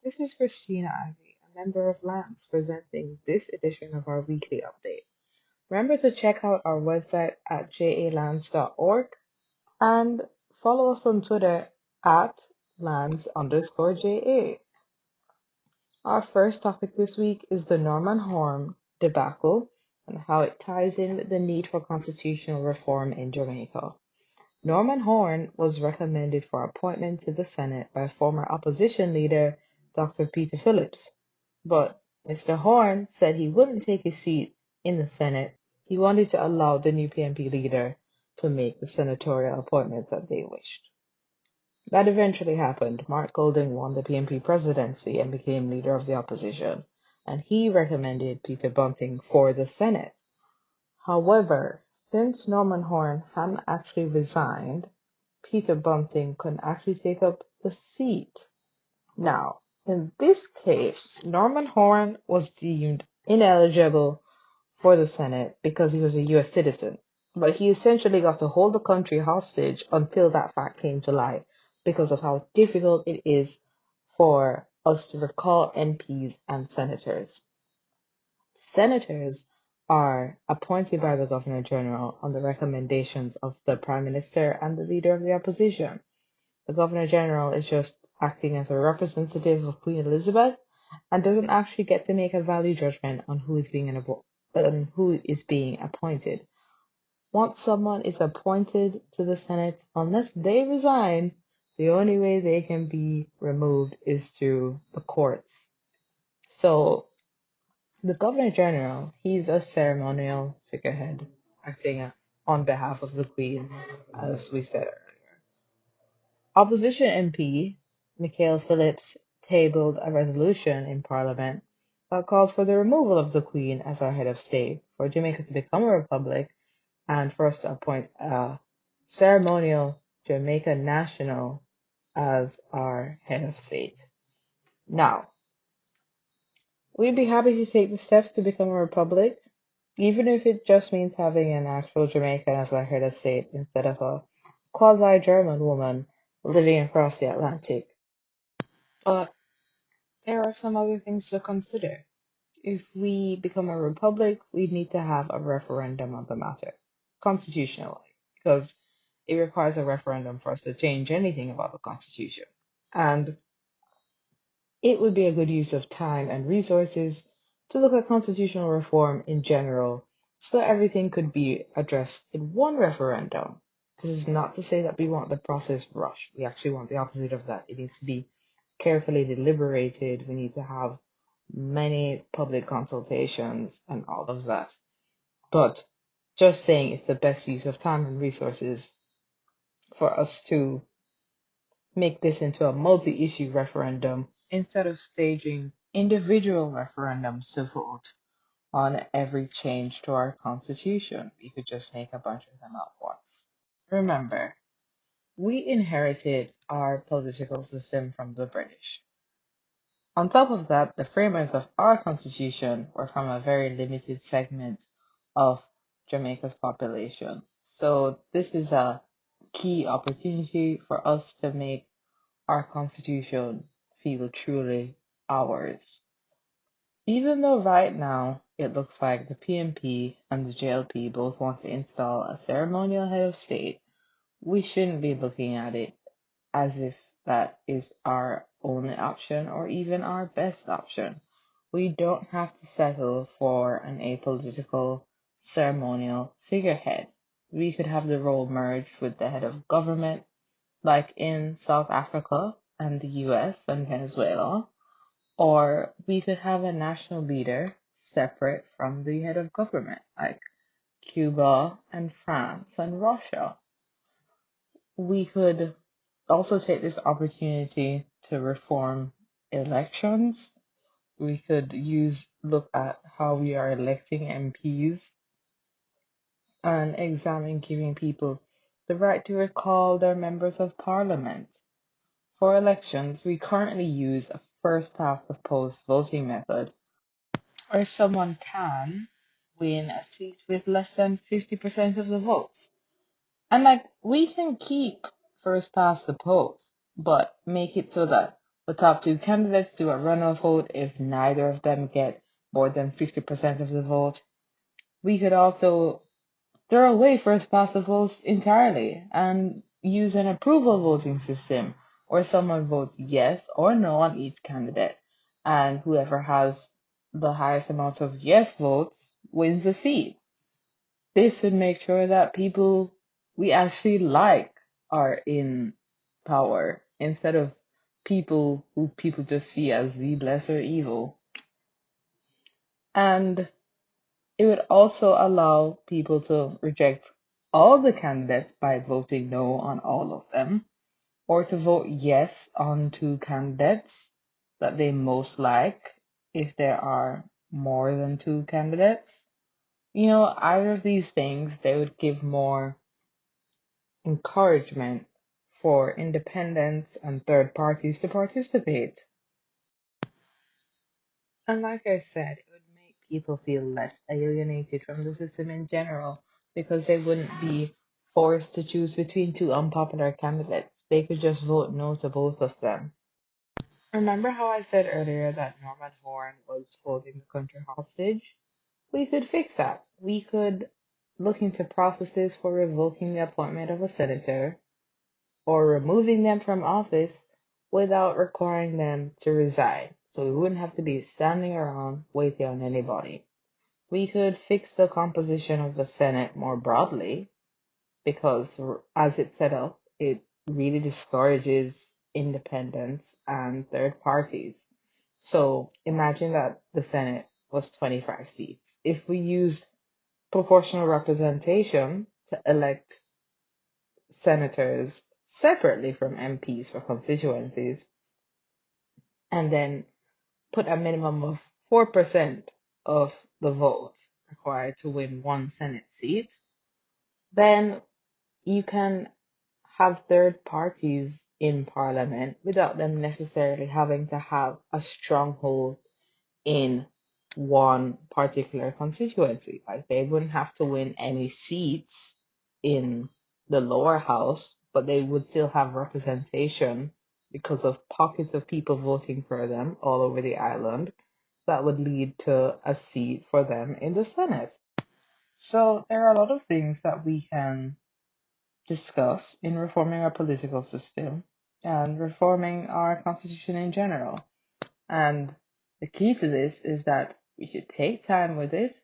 This is Christina Ivy, a member of Lance, presenting this edition of our weekly update. Remember to check out our website at jalance.org and follow us on Twitter at Lance_JA. Our first topic this week is the Norman Horn debacle and how it ties in with the need for constitutional reform in Jamaica. Norman Horn was recommended for appointment to the Senate by former opposition leader Dr. Peter Phillips, but Mr. Horn said he wouldn't take a seat in the Senate. He wanted to allow the new PNP leader to make the senatorial appointments that they wished. That eventually happened. Mark Golding won the PNP presidency and became leader of the opposition, and he recommended Peter Bunting for the Senate. However, since Norman Horn hadn't actually resigned, Peter Bunting couldn't actually take up the seat. Now, in this case, Norman Horn was deemed ineligible for the Senate because he was a US citizen, but he essentially got to hold the country hostage until that fact came to light because of how difficult it is for us to recall MPs and senators. Senators are appointed by the Governor General on the recommendations of the Prime Minister and the Leader of the Opposition. The Governor General is just acting as a representative of Queen Elizabeth and doesn't actually get to make a value judgment on who is being appointed. Once someone is appointed to the Senate, unless they resign, the only way they can be removed is through the courts. So the Governor General, he's a ceremonial figurehead acting on behalf of the Queen, as we said earlier. Opposition MP Michael Phillips tabled a resolution in Parliament that called for the removal of the Queen as our head of state, for Jamaica to become a republic, and for us to appoint a ceremonial Jamaica national as our head of state. Now, we'd be happy to take the steps to become a republic, even if it just means having an actual Jamaican as our head of state instead of a quasi-German woman living across the Atlantic. But there are some other things to consider. If we become a republic, we need to have a referendum on the matter, constitutionally, because it requires a referendum for us to change anything about the Constitution. And it would be a good use of time and resources to look at constitutional reform in general so that everything could be addressed in one referendum. This is not to say that we want the process rushed. We actually want the opposite of that. It needs to be carefully deliberated. We need to have many public consultations and all of that. But just saying it's the best use of time and resources for us to make this into a multi-issue referendum instead of staging individual referendums to vote on every change to our constitution. We could just make a bunch of them at once. Remember, we inherited our political system from the British. On top of that, the framers of our constitution were from a very limited segment of Jamaica's population. So this is a key opportunity for us to make our constitution feel truly ours. Even though right now it looks like the PNP and the JLP both want to install a ceremonial head of state, we shouldn't be looking at it as if that is our only option or even our best option. We don't have to settle for an apolitical ceremonial figurehead. We could have the role merged with the head of government, like in South Africa and the US and Venezuela, or we could have a national leader separate from the head of government, like Cuba and France and Russia. We could also take this opportunity to reform elections. We could look at how we are electing MPs and examine giving people the right to recall their members of parliament. For elections, we currently use a first past the post voting method, where someone can win a seat with less than 50% of the votes. And we can keep first past the post, but make it so that The top two candidates do a runoff vote if neither of them get more than 50% of the vote. We could also throw away first past the votes entirely and use an approval voting system where someone votes yes or no on each candidate, and whoever has the highest amount of yes votes wins the seat. This would make sure that people we actually like are in power instead of people who people just see as the lesser evil. And it would also allow people to reject all the candidates by voting no on all of them, or to vote yes on two candidates that they most like if there are more than two candidates. Either of these things, they would give more encouragement for independents and third parties to participate. And like I said, it would make people feel less alienated from the system in general because they wouldn't be forced to choose between two unpopular candidates. They could just vote no to both of them. Remember how I said earlier that Norman Horn was holding the country hostage? We could fix that. We could look into processes for revoking the appointment of a senator or removing them from office without requiring them to resign. So we wouldn't have to be standing around waiting on anybody. We could fix the composition of the Senate more broadly because, as it's set up, it really discourages independents and third parties. So imagine that the Senate was 25 seats. If we used proportional representation to elect senators separately from MPs for constituencies, and then put a minimum of 4% of the vote required to win one Senate seat, then you can have third parties in parliament without them necessarily having to have a stronghold in one particular constituency. Like they wouldn't have to win any seats in the lower house, but they would still have representation because of pockets of people voting for them all over the island that would lead to a seat for them in the Senate. So there are a lot of things that we can discuss in reforming our political system and reforming our constitution in general. And the key to this is that we should take time with it,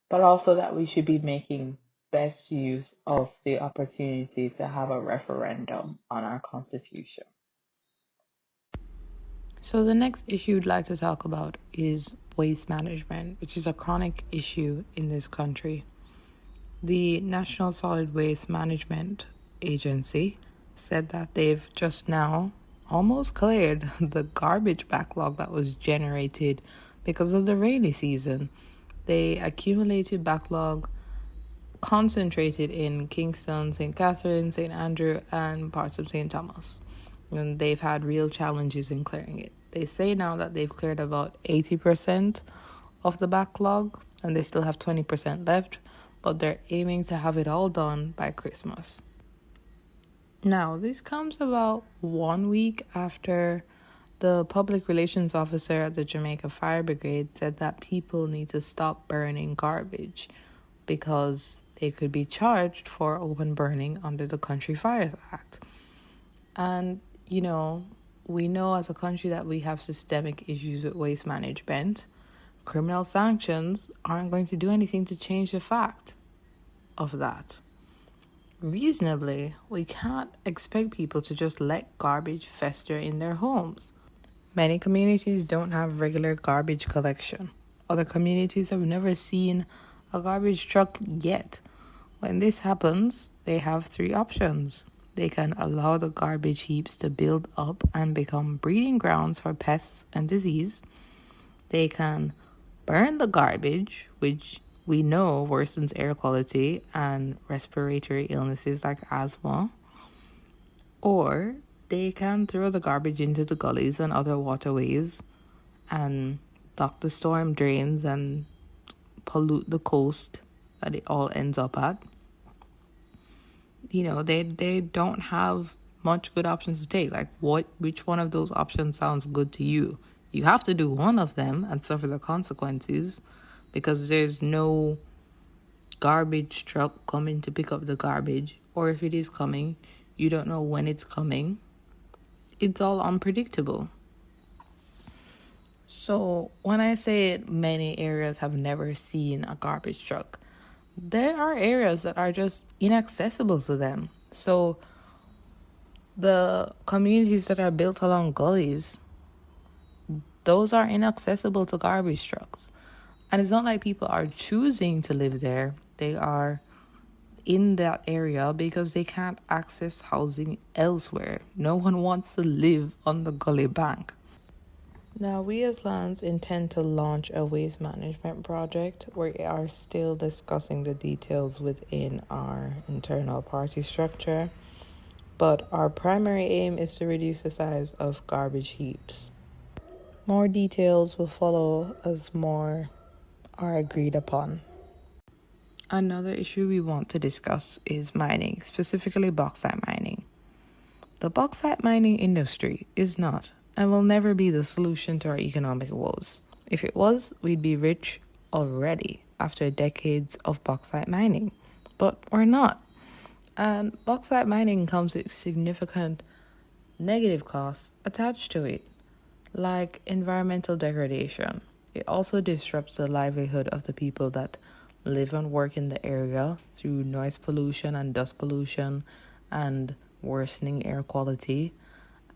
but also that we should be making best use of the opportunity to have a referendum on our constitution. So, the next issue I'd like to talk about is waste management, which is a chronic issue in this country. The National Solid Waste Management Agency said that they've just now almost cleared the garbage backlog that was generated because of the rainy season. They accumulated backlog concentrated in Kingston, St. Catherine, St. Andrew, and parts of St. Thomas. And they've had real challenges in clearing it. They say now that they've cleared about 80% of the backlog and they still have 20% left, but they're aiming to have it all done by Christmas. Now, this comes about 1 week after the public relations officer at the Jamaica Fire Brigade said that people need to stop burning garbage because they could be charged for open burning under the Country Fires Act. And, we know as a country that we have systemic issues with waste management. Criminal sanctions aren't going to do anything to change the fact of that. Reasonably, we can't expect people to just let garbage fester in their homes. Many communities don't have regular garbage collection. Other communities have never seen a garbage truck yet. When this happens, they have three options. They can allow the garbage heaps to build up and become breeding grounds for pests and disease. They can burn the garbage, which we know worsens air quality and respiratory illnesses like asthma. Or they can throw the garbage into the gullies and other waterways and dock the storm drains and pollute the coast that it all ends up at. They don't have much good options to take. Like, which one of those options sounds good to you? You have to do one of them and suffer the consequences, because there's no garbage truck coming to pick up the garbage, or if it is coming, you don't know when it's coming. It's all unpredictable. So when I say many areas have never seen a garbage truck, there are areas that are just inaccessible to them. So the communities that are built along gullies, those are inaccessible to garbage trucks. And it's not like people are choosing to live there. They are in that area because they can't access housing elsewhere. No one wants to live on the gully bank. Now, we as Lands intend to launch a waste management project. We are still discussing the details within our internal party structure, but our primary aim is to reduce the size of garbage heaps. More details will follow as more are agreed upon. Another issue we want to discuss is mining, specifically bauxite mining. The bauxite mining industry is not and will never be the solution to our economic woes. If it was, we'd be rich already after decades of bauxite mining. But we're not. And bauxite mining comes with significant negative costs attached to it, like environmental degradation. It also disrupts the livelihood of the people that live and work in the area through noise pollution and dust pollution and worsening air quality.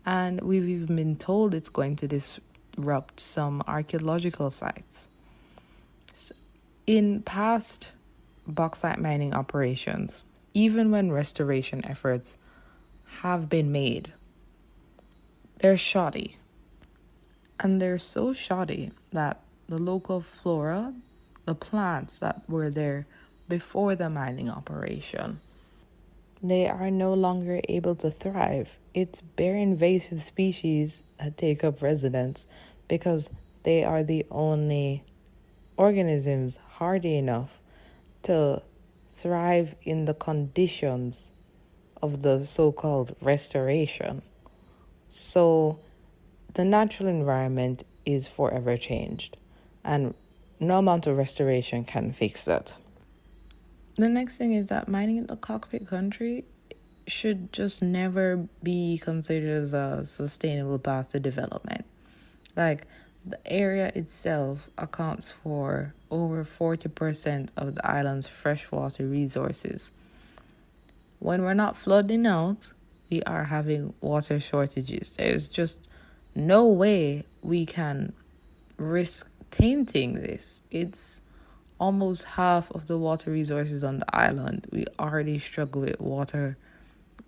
And we've even been told it's going to disrupt some archaeological sites. So in past bauxite mining operations, even when restoration efforts have been made, they're shoddy. And they're so shoddy that the local flora, the plants that were there before the mining operation, they are no longer able to thrive. It's bare invasive species that take up residence because they are the only organisms hardy enough to thrive in the conditions of the so-called restoration. So the natural environment is forever changed, and no amount of restoration can fix that. The next thing is that mining in the Cockpit Country should just never be considered as a sustainable path to development. Like, the area itself accounts for over 40% of the island's freshwater resources. When we're not flooding out, we are having water shortages. There's just no way we can risk tainting this. It's almost half of the water resources on the island. We already struggle with water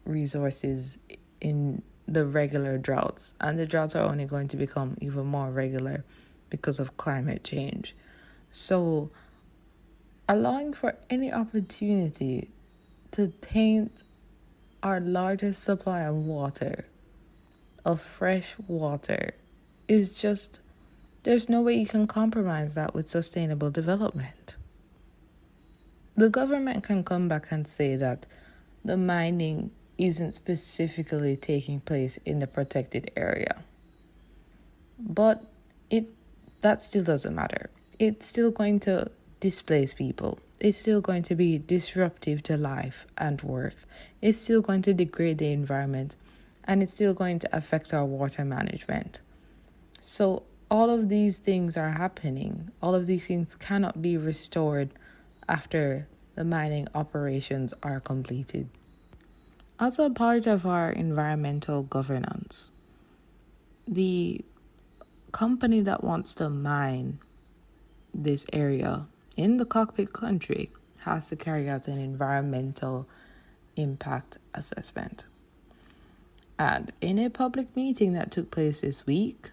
resources in the regular droughts, and the droughts are only going to become even more regular because of climate change. So allowing for any opportunity to taint our largest supply of water, of fresh water, is just, there's no way you can compromise that with sustainable development. The government can come back and say that the mining isn't specifically taking place in the protected area. But that still doesn't matter. It's still going to displace people. It's still going to be disruptive to life and work. It's still going to degrade the environment, and it's still going to affect our water management. So all of these things are happening. All of these things cannot be restored after the mining operations are completed. As a part of our environmental governance, the company that wants to mine this area in the Cockpit Country has to carry out an environmental impact assessment. And in a public meeting that took place this week,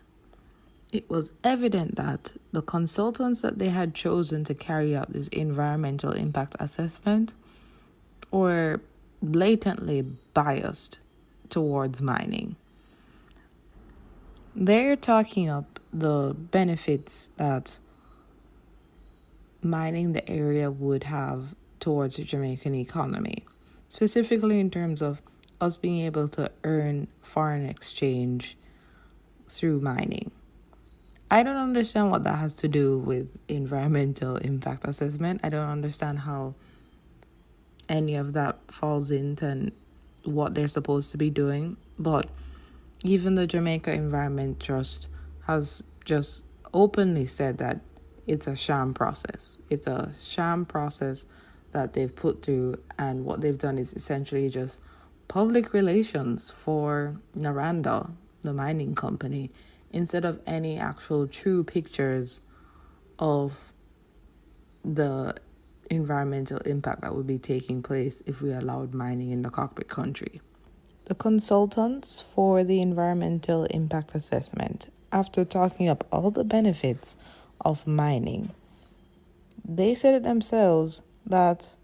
it was evident that the consultants that they had chosen to carry out this environmental impact assessment were blatantly biased towards mining. They're talking up the benefits that mining the area would have towards the Jamaican economy, specifically in terms of us being able to earn foreign exchange through mining. I don't understand what that has to do with environmental impact assessment. I don't understand how any of that falls into what they're supposed to be doing. But even the Jamaica Environment Trust has just openly said that it's a sham process. It's a sham process that they've put through, and what they've done is essentially just public relations for Naranda, the mining company, instead of any actual true pictures of the environmental impact that would be taking place if we allowed mining in the Cockpit Country. The consultants for the environmental impact assessment, after talking up all the benefits of mining, they said it themselves that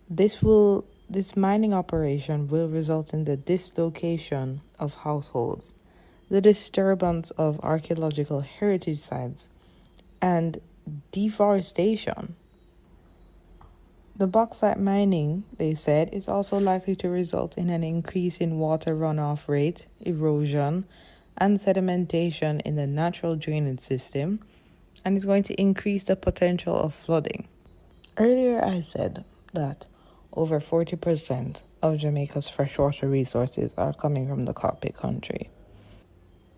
this mining operation will result in the dislocation of households, the disturbance of archaeological heritage sites, and deforestation. The bauxite mining, they said, is also likely to result in an increase in water runoff rate, erosion, and sedimentation in the natural drainage system, and is going to increase the potential of flooding. Earlier, I said that over 40% of Jamaica's freshwater resources are coming from the Cockpit Country.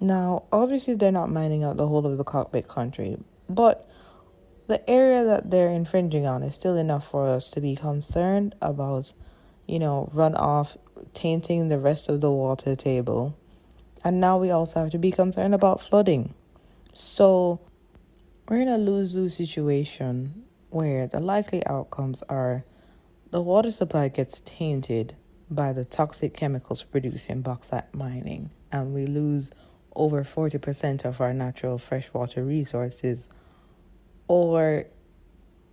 Now, obviously, they're not mining out the whole of the Cockpit Country, but the area that they're infringing on is still enough for us to be concerned about, runoff tainting the rest of the water table. And now we also have to be concerned about flooding. So we're in a lose-lose situation where the likely outcomes are the water supply gets tainted by the toxic chemicals produced in bauxite mining, and we lose over 40% of our natural freshwater resources. Or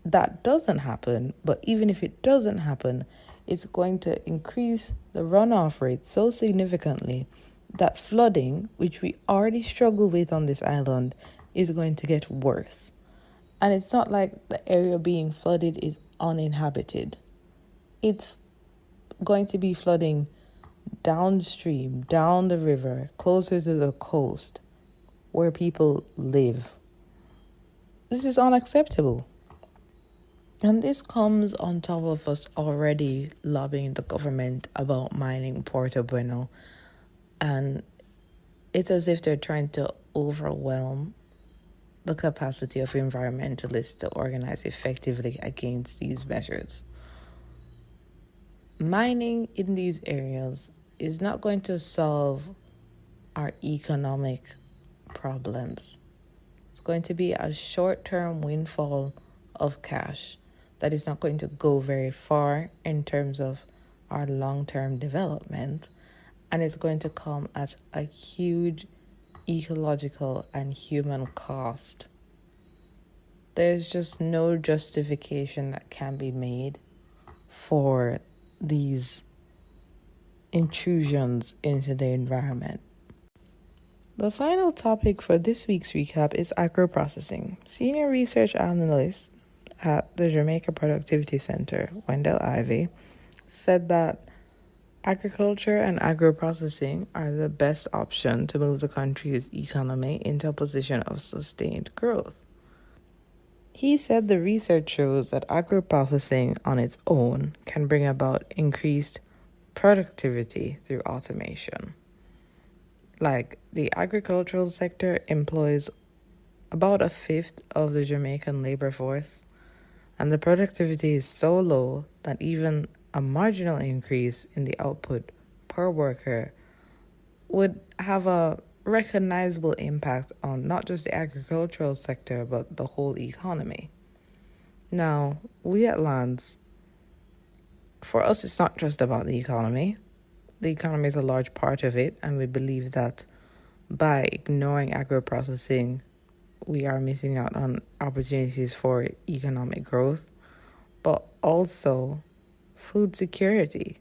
that doesn't happen, but even if it doesn't happen, it's going to increase the runoff rate so significantly that flooding, which we already struggle with on this island, is going to get worse. And it's not like the area being flooded is uninhabited. It's going to be flooding downstream, down the river, closer to the coast, where people live. This is unacceptable. And this comes on top of us already lobbying the government about mining Portobello. And it's as if they're trying to overwhelm the capacity of environmentalists to organize effectively against these measures. Mining in these areas is not going to solve our economic problems. It's going to be a short-term windfall of cash that is not going to go very far in terms of our long-term development, and it's going to come at a huge ecological and human cost. There's just no justification that can be made for these intrusions into the environment. The final topic for this week's recap is agro-processing. Senior research analyst at the Jamaica Productivity Center, Wendell Ivey, said that agriculture and agro-processing are the best option to move the country's economy into a position of sustained growth. He said the research shows that agro-processing on its own can bring about increased productivity through automation. Like, the agricultural sector employs about a fifth of the Jamaican labor force, and the productivity is so low that even a marginal increase in the output per worker would have a recognizable impact on not just the agricultural sector, but the whole economy. Now, we at Lands, for us, it's not just about the economy. The economy is a large part of it, and we believe that by ignoring agro-processing, we are missing out on opportunities for economic growth, but also food security.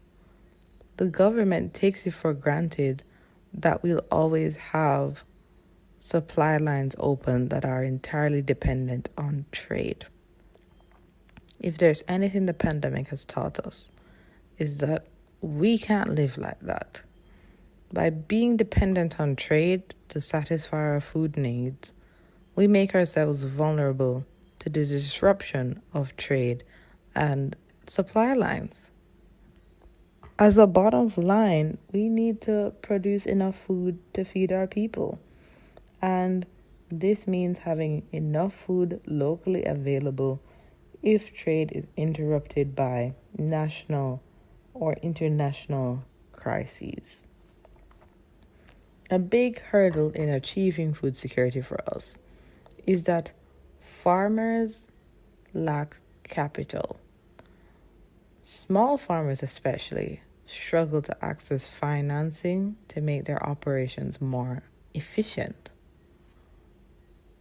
The government takes it for granted that we'll always have supply lines open that are entirely dependent on trade. If there's anything the pandemic has taught us, is that we can't live like that. By being dependent on trade to satisfy our food needs, we make ourselves vulnerable to the disruption of trade and supply lines. As a bottom line, we need to produce enough food to feed our people. And this means having enough food locally available if trade is interrupted by national or international crises. A big hurdle in achieving food security for us is that farmers lack capital. Small farmers, especially, struggle to access financing to make their operations more efficient.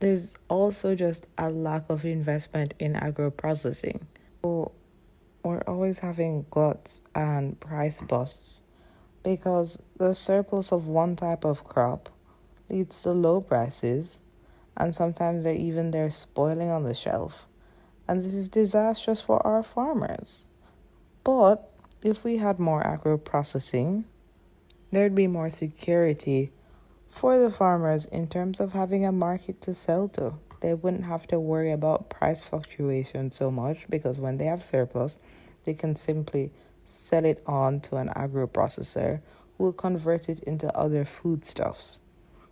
There's also just a lack of investment in agro-processing. So we're always having gluts and price busts because the surplus of one type of crop leads to low prices, and sometimes they're spoiling on the shelf. And this is disastrous for our farmers. But if we had more agro processing, there'd be more security for the farmers in terms of having a market to sell to. They wouldn't have to worry about price fluctuation so much because when they have surplus, they can simply sell it on to an agro processor who will convert it into other foodstuffs.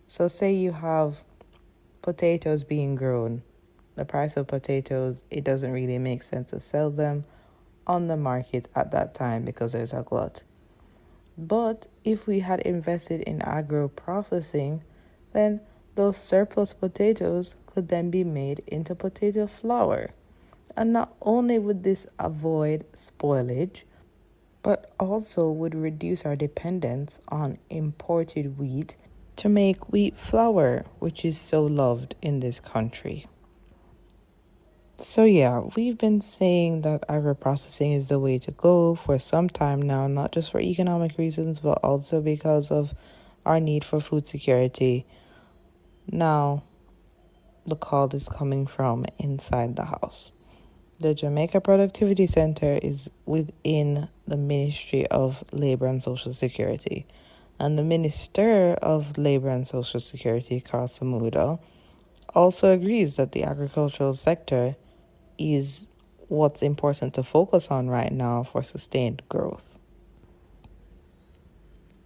So say you have potatoes being grown. The price of potatoes, it doesn't really make sense to sell them on the market at that time because there's a glut. But if we had invested in agro processing, then those surplus potatoes could then be made into potato flour. And not only would this avoid spoilage, but also would reduce our dependence on imported wheat to make wheat flour, which is so loved in this country. So yeah, we've been saying that agro-processing is the way to go for some time now, not just for economic reasons, but also because of our need for food security. Now, the call is coming from inside the house. The Jamaica Productivity Center is within the Ministry of Labor and Social Security. And the Minister of Labor and Social Security, Carl Samuda, also agrees that the agricultural sector is what's important to focus on right now for sustained growth.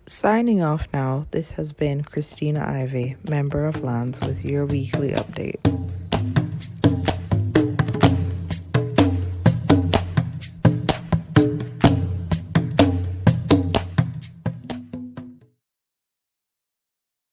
Signing off now, this has been Christina Ivey, Member of Lands, with your weekly update.